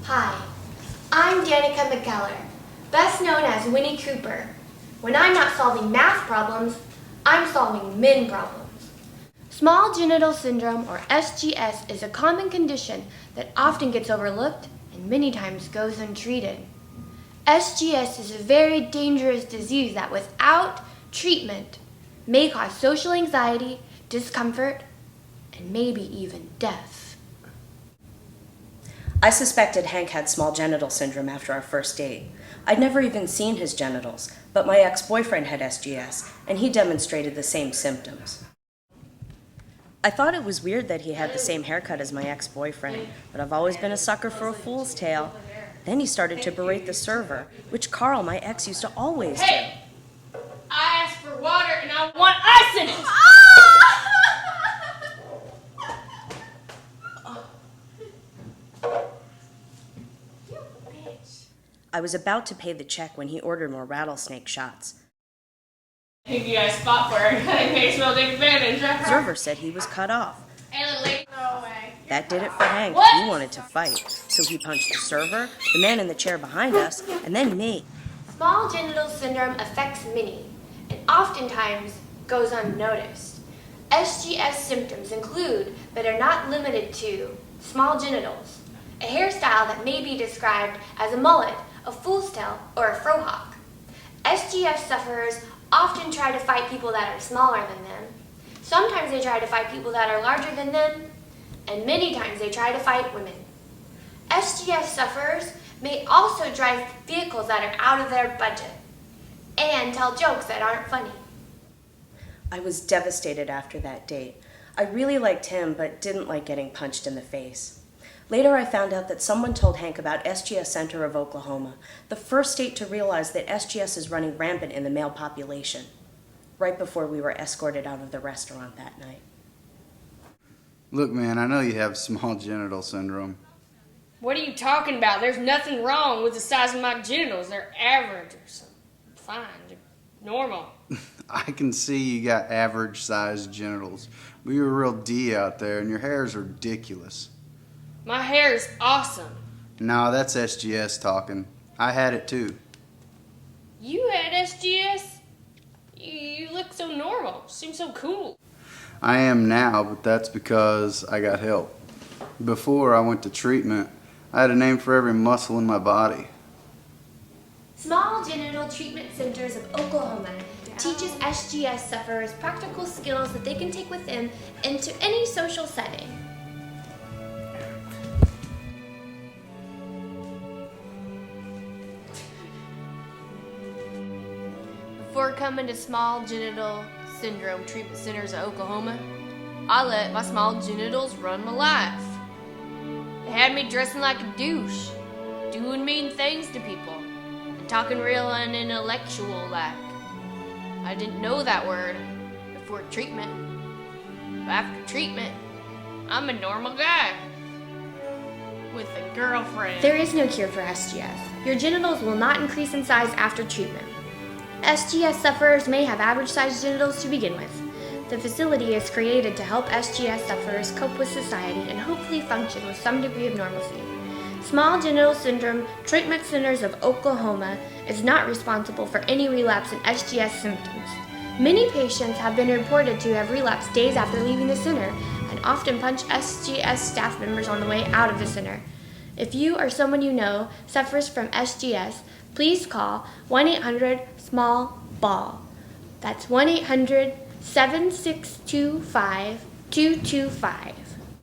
Hi, I'm Danica McKellar, best known as Winnie Cooper. When I'm not solving math problems, I'm solving men problems. Small genital syndrome, or SGS, is a common condition that often gets overlooked and many times goes untreated. SGS is a very dangerous disease that without treatment may cause social anxiety, discomfort, and maybe even death. I suspected Hank had small genital syndrome after our first date. I'd never even seen his genitals, but my ex-boyfriend had SGS, and he demonstrated the same symptoms. I thought it was weird that he had the same haircut as my ex-boyfriend, but I've always been a sucker for a fool's tale. Then he started to berate the server, which Carl, my ex, used to always do. Hey! I asked for water and I want ice in it! I was about to pay the check when he ordered more rattlesnake shots. I think you got a spot for her. I think they smell take advantage. The server said he was cut off. Hey, little lady. No way. That did it for Hank. What? He wanted to fight, so he punched the server, the man in the chair behind us, and then me. Small genital syndrome affects many and oftentimes goes unnoticed. SGS symptoms include, but are not limited to, small genitals, a hairstyle that may be described as a mullet, a fool's tail, or a frohawk. SGS sufferers often try to fight people that are smaller than them. Sometimes they try to fight people that are larger than them, and many times they try to fight women. SGS sufferers may also drive vehicles that are out of their budget and tell jokes that aren't funny. I was devastated after that date. I really liked him, but didn't like getting punched in the face. Later, I found out that someone told Hank about SGS Center of Oklahoma, the first state to realize that SGS is running rampant in the male population, right before we were escorted out of the restaurant that night. Look, man, I know you have small genital syndrome. What are you talking about? There's nothing wrong with the size of my genitals. They're average or something. Fine. They're normal. I can see you got average-sized genitals, but you're a real D out there, and your hair is ridiculous. My hair is awesome. No, that's SGS talking. I had it too. You had SGS? You look so normal. Seem so cool. I am now, but that's because I got help. Before I went to treatment, I had a name for every muscle in my body. Small Genital Treatment Centers of Oklahoma teaches SGS sufferers practical skills that they can take with them into any social setting. Before coming to Small Genital Syndrome Treatment Centers of Oklahoma, I let my small genitals run my life. They had me dressing like a douche, doing mean things to people, and talking real unintellectual like. I didn't know that word before treatment, but after treatment, I'm a normal guy with a girlfriend. There is no cure for SGS. Your genitals will not increase in size after treatment. SGS sufferers may have average-sized genitals to begin with. The facility is created to help SGS sufferers cope with society and hopefully function with some degree of normalcy. Small Genital Syndrome Treatment Centers of Oklahoma is not responsible for any relapse in SGS symptoms. Many patients have been reported to have relapsed days after leaving the center and often punch SGS staff members on the way out of the center. If you or someone you know suffers from SGS, please call 1-800-SMALL-BALL. That's 1-800-762-5225.